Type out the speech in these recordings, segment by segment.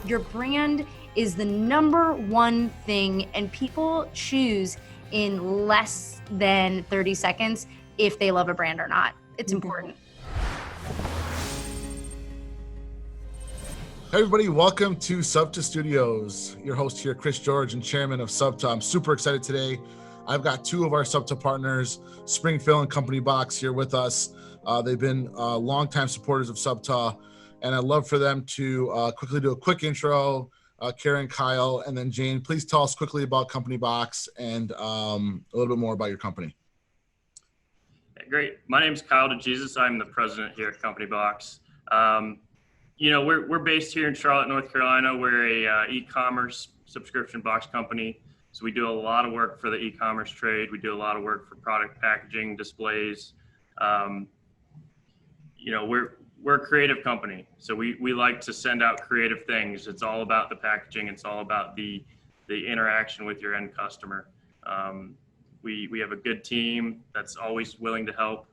Your brand is the number one thing, and people choose in less than 30 seconds if they love a brand or not. It's important. Hey everybody, welcome to SUBTA Studios. Your host here, Chris George, and chairman of SUBTA. I'm super excited today. I've got two of our SUBTA partners, Springfill and CompanyBox, here with us. They've been longtime supporters of SUBTA, and I'd love for them to quickly do a quick intro. Karen, Kyle, and then Jane, please tell us quickly about CompanyBox and a little bit more about your company. Great. My name is Kyle DeJesus. I'm the president here at CompanyBox. We're based here in Charlotte, North Carolina. We're a e-commerce subscription box company. So we do a lot of work for the e-commerce trade. We do a lot of work for product packaging, displays. We're a creative company. So we like to send out creative things. It's all about the packaging. It's all about the interaction with your end customer. We have a good team that's always willing to help.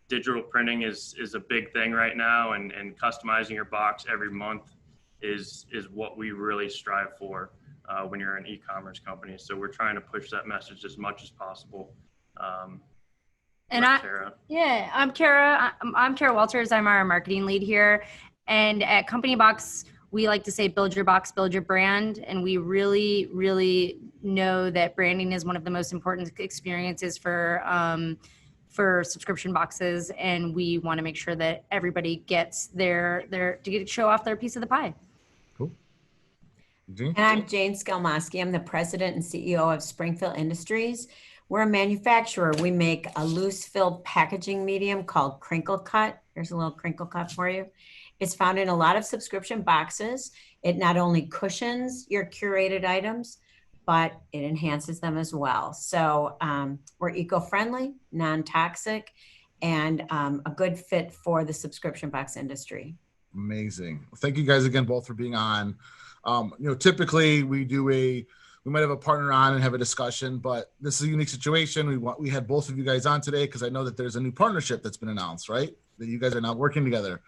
Digital printing is a big thing right now, and customizing your box every month is what we really strive for when you're an e-commerce company. So we're trying to push that message as much as possible. I'm Kara. I'm Kara Walters. I'm our marketing lead here. And at CompanyBox, we like to say, build your box, build your brand. And we really, really know that branding is one of the most important experiences for subscription boxes. And we want to make sure that everybody gets to show off their piece of the pie. Cool. And I'm Jane Skelmosky. I'm the president and CEO of Springfill Industries. We're a manufacturer. We make a loose fill packaging medium called Crinkle Cut. Here's a little Crinkle Cut for you. It's found in a lot of subscription boxes. It not only cushions your curated items, but it enhances them as well. So we're eco-friendly, non-toxic, and a good fit for the subscription box industry. Amazing. Thank you guys again both for being on. Typically we might have a partner on and have a discussion, but this is a unique situation. We had both of you guys on today because I know that there's a new partnership that's been announced, right? That you guys are now working together.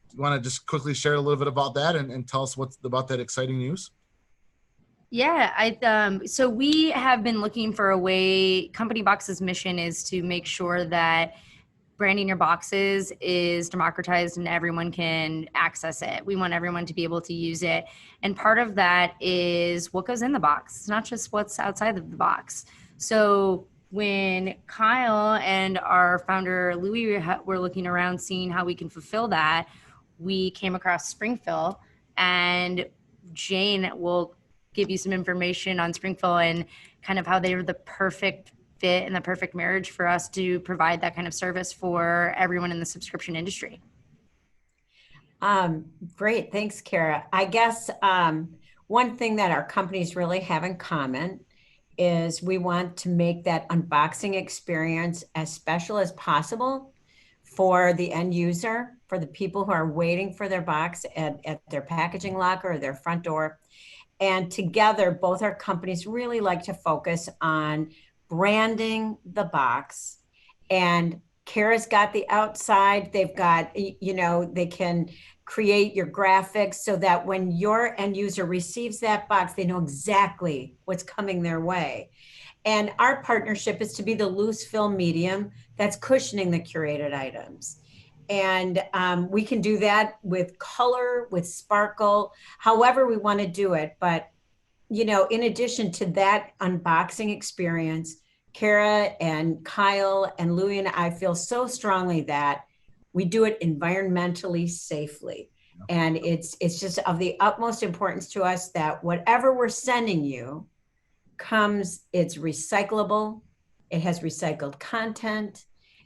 Do you want to just quickly share a little bit about that and tell us what's about that exciting news? Yeah, so we have been looking for a way. CompanyBox's mission is to make sure that branding your boxes is democratized and everyone can access it. We want everyone to be able to use it. And part of that is what goes in the box. It's not just what's outside of the box. So when Kyle and our founder, Louis, were looking around seeing how we can fulfill that, we came across Springfill, and Jane will give you some information on Springfill and kind of how they were the perfect fit and the perfect marriage for us to provide that kind of service for everyone in the subscription industry. Great. Thanks, Kara. I guess one thing that our companies really have in common is we want to make that unboxing experience as special as possible for the end user, for the people who are waiting for their box at their packaging locker or their front door. And together, both our companies really like to focus on branding the box. And Kara's got the outside. They've got, they can create your graphics so that when your end user receives that box, they know exactly what's coming their way. And our partnership is to be the loose fill medium that's cushioning the curated items. And we can do that with color, with sparkle, however we want to do it. But, in addition to that unboxing experience, Kara and Kyle and Louie and I feel so strongly that we do it environmentally safely. And it's just of the utmost importance to us that whatever we're sending you it's recyclable, it has recycled content,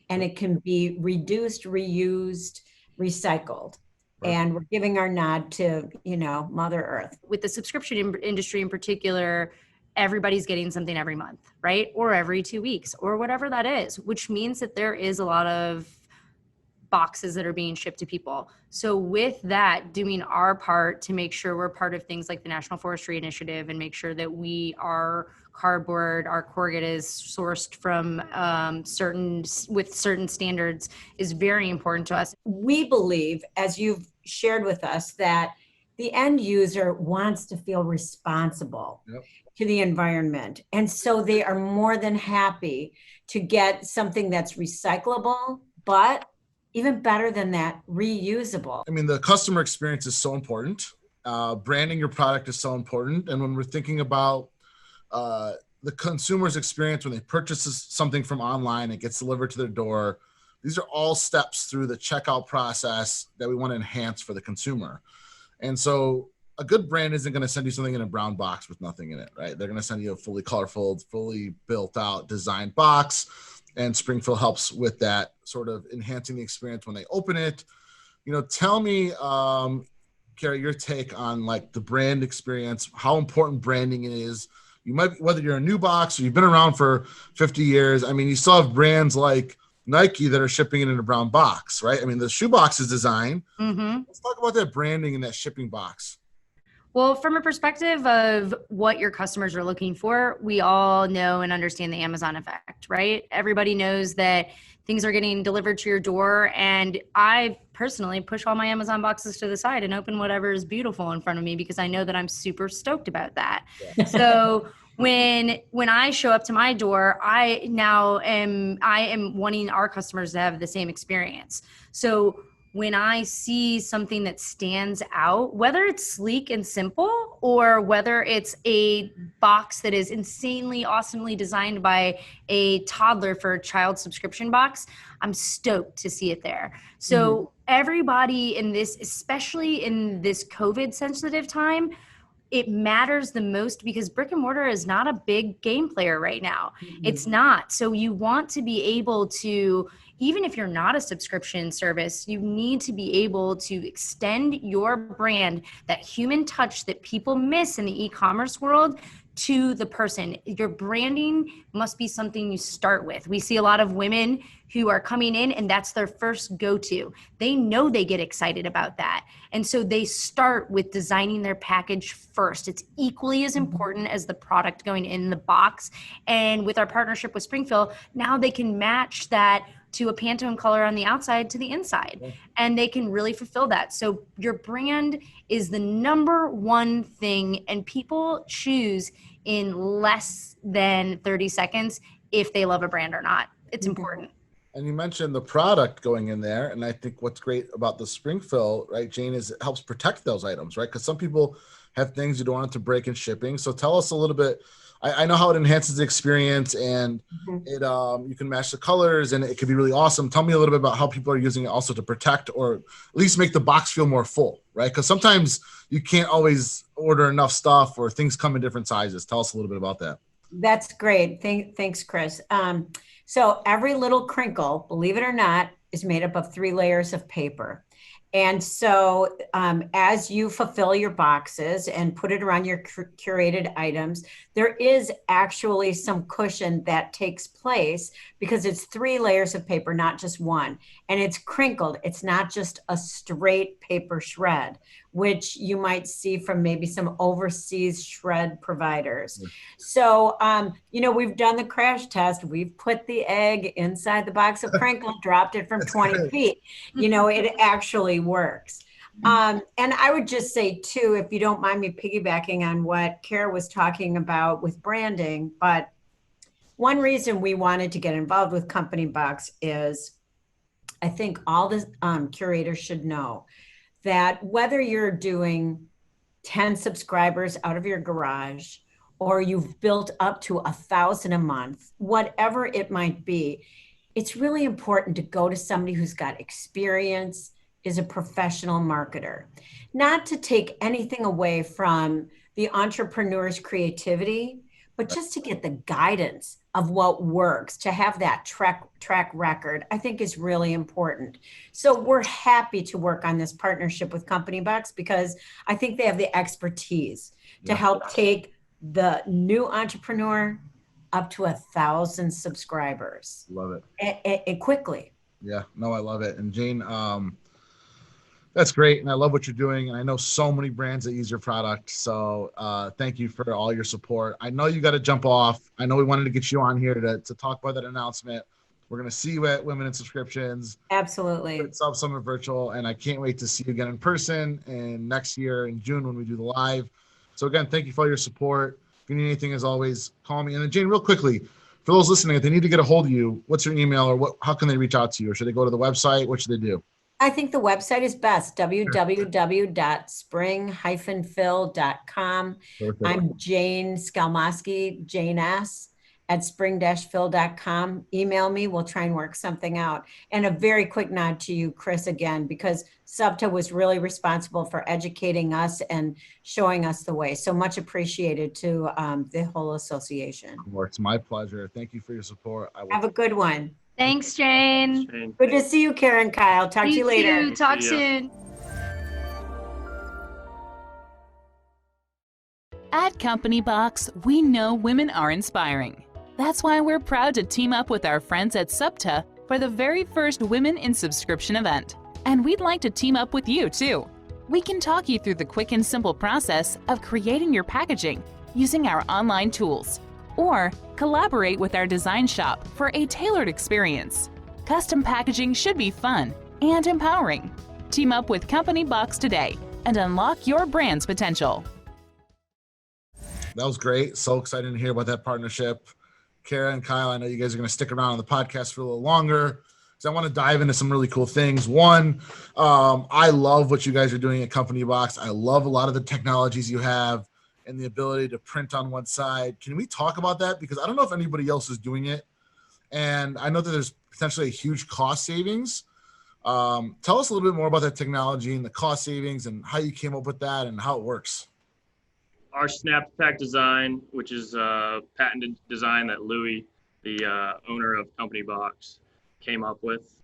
and it can be reduced, reused, recycled. Right. And we're giving our nod to, Mother Earth. With the subscription industry in particular, everybody's getting something every month, right? Or every 2 weeks or whatever that is, which means that there is a lot of boxes that are being shipped to people. So with that, doing our part to make sure we're part of things like the National Forestry Initiative and make sure that our cardboard, our corrugate is sourced from certain standards is very important to us. We believe, as you've shared with us, that the end user wants to feel responsible to the environment. And so they are more than happy to get something that's recyclable, but even better than that, reusable. I mean, the customer experience is so important. Branding your product is so important. And when we're thinking about the consumer's experience when they purchase something from online, it gets delivered to their door. These are all steps through the checkout process that we want to enhance for the consumer. And so a good brand isn't going to send you something in a brown box with nothing in it, right? They're going to send you a fully colorful, fully built out designed box. And Springfill helps with that, sort of enhancing the experience when they open it. You know, tell me, Kara, your take on like the brand experience, how important branding is. You might, whether you're a new box or you've been around for 50 years, I mean, you still have brands like Nike that are shipping it in a brown box, right? I mean, the shoe box is designed. Mm-hmm. Let's talk about that branding and that shipping box. Well, from a perspective of what your customers are looking for, we all know and understand the Amazon effect, right? Everybody knows that things are getting delivered to your door. And I personally push all my Amazon boxes to the side and open whatever is beautiful in front of me because I know that I'm super stoked about that. Yeah. So when I show up to my door, I am wanting our customers to have the same experience. So when I see something that stands out, whether it's sleek and simple or whether it's a box that is insanely awesomely designed by a toddler for a child subscription box, I'm stoked to see it there. So everybody in this, especially in this COVID sensitive time, it matters the most because brick and mortar is not a big game player right now. It's not. So you want to be able to, even if you're not a subscription service, you need to be able to extend your brand, that human touch that people miss in the e-commerce world, to the person. Your branding must be something you start with. We see a lot of women who are coming in and that's their first go-to. They know they get excited about that. And so they start with designing their package first. It's equally as important as the product going in the box. And with our partnership with Springfill, now they can match that to a Pantone color on the outside to the inside. And they can really fulfill that. So your brand is the number one thing, and people choose in less than 30 seconds if they love a brand or not. It's important. And you mentioned the product going in there. And I think what's great about the Springfill, right, Jane, is it helps protect those items, right? Because some people have things you don't want it to break in shipping. So tell us a little bit. I know how it enhances the experience, and it you can match the colors, and it could be really awesome. Tell me a little bit about how people are using it also to protect, or at least make the box feel more full, right? Because sometimes you can't always order enough stuff, or things come in different sizes. Tell us a little bit about that. That's great. Thanks, Chris. So every little crinkle, believe it or not, is made up of 3 layers of paper. And so as you fulfill your boxes and put it around your curated items, there is actually some cushion that takes place because it's 3 layers of paper, not just one. And it's crinkled. It's not just a straight paper shred, which you might see from maybe some overseas shred providers. So, we've done the crash test. We've put the egg inside the box of crinkle, dropped it from 20 feet. It actually works. And I would just say too, if you don't mind me piggybacking on what Kara was talking about with branding, but one reason we wanted to get involved with CompanyBox is I think all the curators should know that whether you're doing 10 subscribers out of your garage or you've built up to 1,000 a month, whatever it might be, it's really important to go to somebody who's got experience, is a professional marketer. Not to take anything away from the entrepreneur's creativity, but just to get the guidance of what works, to have that track record, I think is really important. So we're happy to work on this partnership with CompanyBox because I think they have the expertise to help take the new entrepreneur up to 1,000 subscribers. Love it. And quickly. Yeah, no, I love it. And Jane, that's great. And I love what you're doing. And I know so many brands that use your product. So thank you for all your support. I know you got to jump off. I know we wanted to get you on here to talk about that announcement. We're going to see you at Women in Subscriptions. Absolutely. At SubSummit Virtual, and I can't wait to see you again in person and next year in June when we do the live. So again, thank you for all your support. If you need anything, as always, call me. And then Jane, real quickly, for those listening, if they need to get a hold of you, what's your email, or how can they reach out to you? Or should they go to the website? What should they do? I think the website is best, www.spring-fill.com. Perfect. I'm Jane Skalmoski, Jane S. at spring-fill.com. Email me. We'll try and work something out. And a very quick nod to you, Chris, again, because SUBTA was really responsible for educating us and showing us the way. So much appreciated to the whole association. It's my pleasure. Thank you for your support. Have a good one. Thanks, Jane. Good to see you, Karen, Kyle. Talk to you later. Talk soon. At CompanyBox, we know women are inspiring. That's why we're proud to team up with our friends at SUBTA for the very first Women in Subscription event. And we'd like to team up with you, too. We can talk you through the quick and simple process of creating your packaging using our online tools, or collaborate with our design shop for a tailored experience. Custom packaging should be fun and empowering. Team up with CompanyBox today and unlock your brand's potential. That was great. So excited to hear about that partnership. Kara and Kyle, I know you guys are going to stick around on the podcast for a little longer because I want to dive into some really cool things. One, I love what you guys are doing at CompanyBox. I love a lot of the technologies you have and the ability to print on one side. Can we talk about that? Because I don't know if anybody else is doing it. And I know that there's potentially a huge cost savings. Tell us a little bit more about that technology and the cost savings and how you came up with that and how it works. Our Snap Pack design, which is a patented design that Louis, the owner of CompanyBox, came up with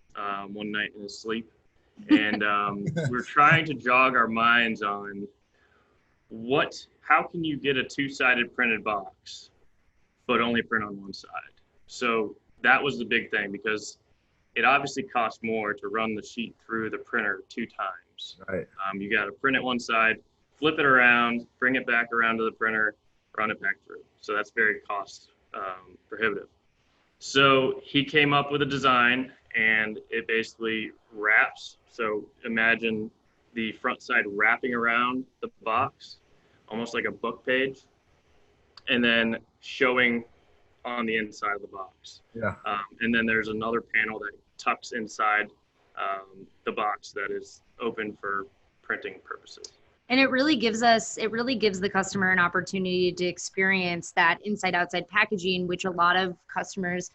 one night in his sleep. And we're trying to jog our minds on how can you get a two-sided printed box, but only print on one side? So that was the big thing, because it obviously costs more to run the sheet through the printer 2 times. Right. You got to print it one side, flip it around, bring it back around to the printer, run it back through. So that's very cost prohibitive. So he came up with a design, and it basically wraps. So imagine the front side wrapping around the box, almost like a book page, and then showing on the inside of the box. Yeah. And then there's another panel that tucks inside the box that is open for printing purposes. And it really gives the customer an opportunity to experience that inside-outside packaging, which a lot of customers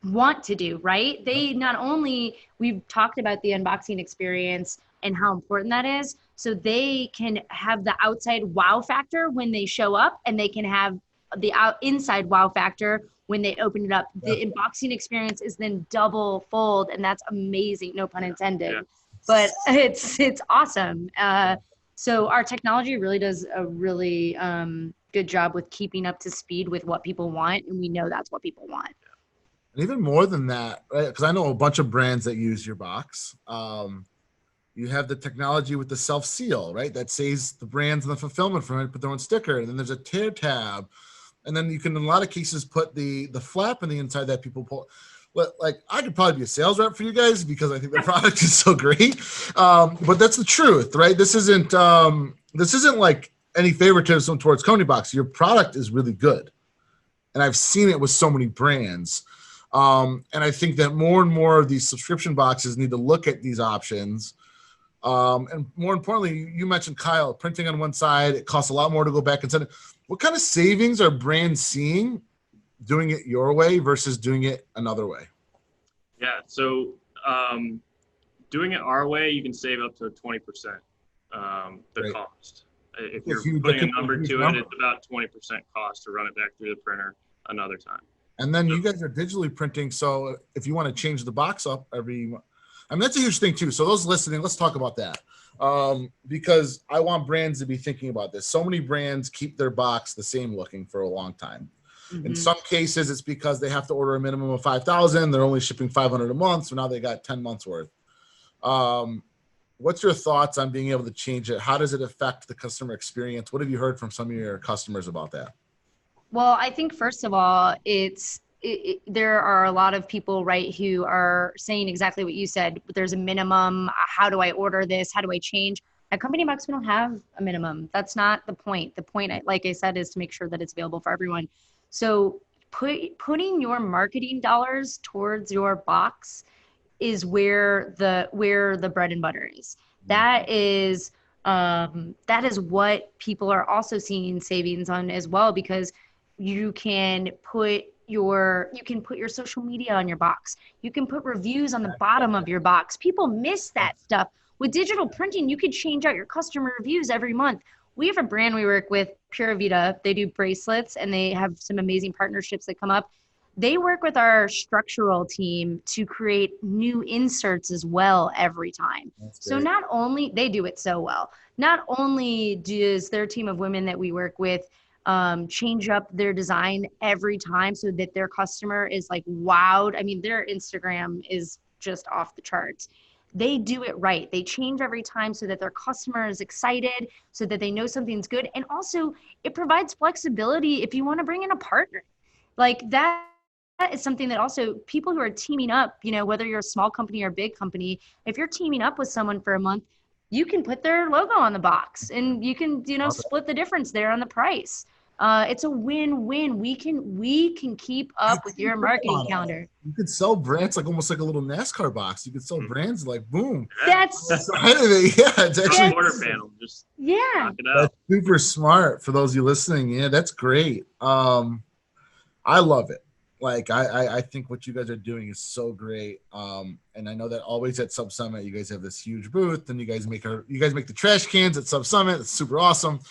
want to do, right? They not only, we've talked about the unboxing experience and how important that is, so they can have the outside wow factor when they show up, and they can have the inside wow factor when they open it up. The unboxing experience is then double fold, and that's amazing, no pun intended. Yeah. But it's awesome. So our technology really does a really good job with keeping up to speed with what people want, and we know that's what people want. And even more than that, right? Because I know a bunch of brands that use your box. You have the technology with the self-seal, right? That saves the brands and the fulfillment from it, put their own sticker. And then there's a tear tab. And then you can, in a lot of cases, put the flap on the inside that people pull. Like, I could probably be a sales rep for you guys because I think the product is so great. But that's the truth, right? This isn't like any favoritism towards CompanyBox. Your product is really good. And I've seen it with so many brands. And I think that more and more of these subscription boxes need to look at these options. And more importantly, you mentioned, Kyle, printing on one side, it costs a lot more to go back and send it. What kind of savings are brands seeing doing it your way versus doing it another way? Yeah, so doing it our way, you can save up to 20% the cost. If you're putting a number to it, it's about 20% cost to run it back through the printer another time. And then you guys are digitally printing, so if you want to change the box up that's a huge thing too. So those listening, let's talk about that. Because I want brands to be thinking about this. So many brands keep their box the same looking for a long time. Mm-hmm. In some cases, it's because they have to order a minimum of 5,000. They're only shipping 500 a month. So now they got 10 months worth. What's your thoughts on being able to change it? How does it affect the customer experience? What have you heard from some of your customers about that? Well, I think first of all, it's there are a lot of people, right, who are saying exactly what you said. There's a minimum. How do I order this? How do I change? At CompanyBox, we don't have a minimum. That's not the point. The point, like I said, is to make sure that it's available for everyone. So putting your marketing dollars towards your box is where the bread and butter is. That is what people are also seeing savings on as well, because you can put your social media on your box. You can put reviews on the bottom of your box. People miss that stuff. With digital printing, you could change out your customer reviews every month. We have a brand we work with, Pura Vida. They do bracelets, and they have some amazing partnerships that come up. They work with our structural team to create new inserts as well every time. So not only, they do it so well, not only does their team of women that we work with change up their design every time so that their customer is like wowed. I mean, their Instagram is just off the charts. They do it right. They change every time so that their customer is excited, so that they know something's good. And also it provides flexibility if you want to bring in a partner. Like that is something that also people who are teaming up, you know, whether you're a small company or a big company, if you're teaming up with someone for a month, you can put their logo on the box and you can, you know, split the difference there on the price. It's a win-win. We can keep up with your marketing calendar. You could sell brands like almost like a little NASCAR box. You could sell brands like boom. That's it's actually order panel. Just yeah. knock it out. That's super smart for those of you listening. Yeah, that's great. I love it. Like I think what you guys are doing is so great. And I know that always at SubSummit, you guys have this huge booth, and you guys make the trash cans at SubSummit. It's super awesome.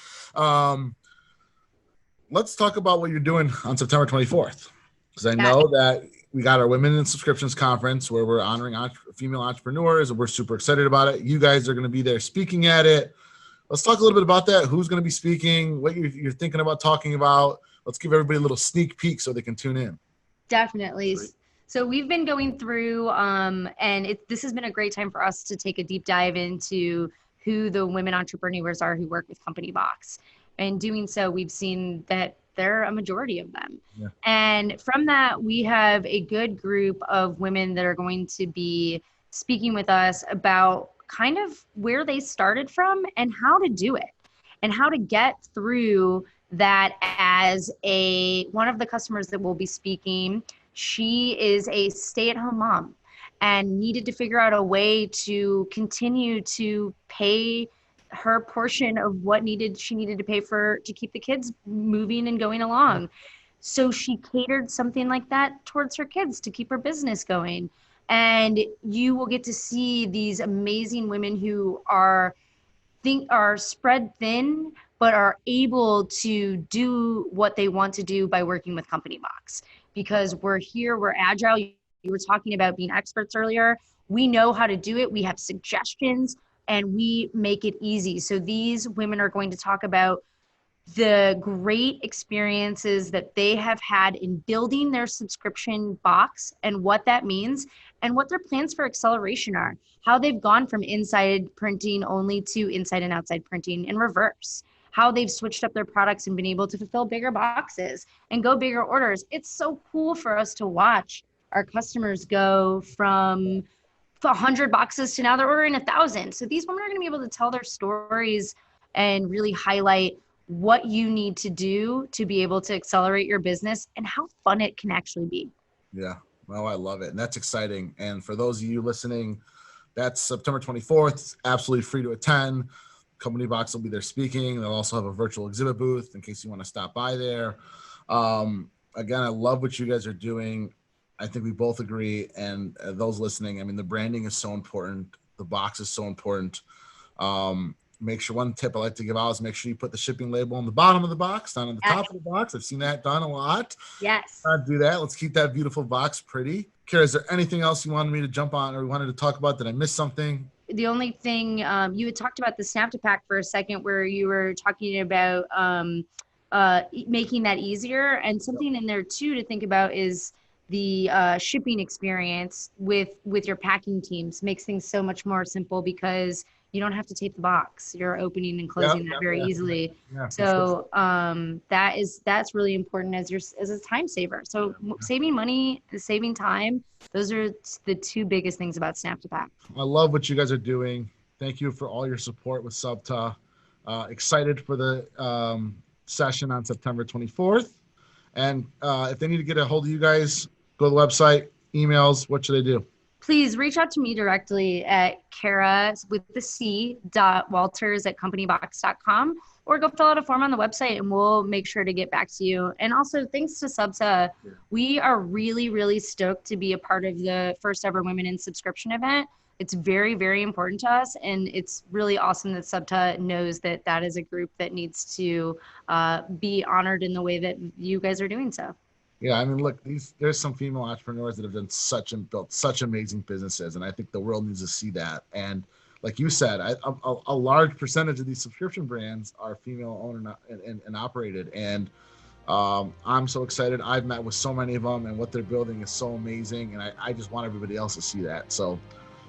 Let's talk about what you're doing on September 24th, because I know that we got our Women in Subscriptions Conference where we're honoring female entrepreneurs, and we're super excited about it. You guys are going to be there speaking at it. Let's talk a little bit about that. Who's going to be speaking? What you're thinking about talking about? Let's give everybody a little sneak peek so they can tune in. Definitely. So we've been going through, and this has been a great time for us to take a deep dive into who the women entrepreneurs are who work with CompanyBox. And doing so, we've seen that there are a majority of them. Yeah. And from that, we have a good group of women that are going to be speaking with us about kind of where they started from and how to do it and how to get through that. As one of the customers that will be speaking, she is a stay-at-home mom and needed to figure out a way to continue to pay her portion of what she needed to pay to keep the kids moving and going along. So she catered something like that towards her kids to keep her business going. And you will get to see these amazing women who are spread thin, but are able to do what they want to do by working with CompanyBox. Because we're here, we're agile. You were talking about being experts earlier. We know how to do it. We have suggestions, and we make it easy. So these women are going to talk about the great experiences that they have had in building their subscription box and what that means and what their plans for acceleration are, how they've gone from inside printing only to inside and outside printing in reverse, how they've switched up their products and been able to fulfill bigger boxes and go bigger orders. It's so cool for us to watch our customers go from 100 boxes to now they're ordering 1,000. So these women are going to be able to tell their stories and really highlight what you need to do to be able to accelerate your business and how fun it can actually be. Yeah, well, I love it. And that's exciting. And for those of you listening, that's September 24th. It's absolutely free to attend. CompanyBox will be there speaking. They'll also have a virtual exhibit booth in case you want to stop by there. Again, I love what you guys are doing. I think we both agree. And those listening, I mean, the branding is so important. The box is so important. Make sure, one tip I like to give out is make sure you put the shipping label on the bottom of the box, not on the top of the box. I've seen that done a lot. Yes. Do that. Let's keep that beautiful box pretty. Kara, is there anything else you wanted me to jump on or wanted to talk about? Did I miss something? The only thing, you had talked about the SUBTA pack for a second where you were talking about making that easier. And something in there too to think about is the shipping experience with your packing teams makes things so much more simple because you don't have to tape the box. You're opening and closing that very easily. Yeah, for So sure. that's really important as a time saver. So saving money, saving time, those are the two biggest things about Snap to Pack. I love what you guys are doing. Thank you for all your support with SUBTA. Excited for the session on September 24th. And if they need to get a hold of you guys, go to the website, emails, what should they do? Please reach out to me directly at Kara with the C .walters@companybox.com, or go fill out a form on the website and we'll make sure to get back to you. And also thanks to SUBTA, we are really, really stoked to be a part of the first ever Women in Subscription event. It's very, very important to us. And it's really awesome that SUBTA knows that that is a group that needs to be honored in the way that you guys are doing so. Yeah, I mean, look, there's some female entrepreneurs that have done built such amazing businesses, and I think the world needs to see that. And like you said, a large percentage of these subscription brands are female owned and operated, and I'm so excited. I've met with so many of them, and what they're building is so amazing, and I just want everybody else to see that. So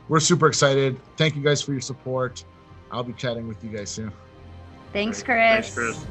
we're super excited. Thank you guys for your support. I'll be chatting with you guys soon. Thanks, Chris. Thanks, Chris.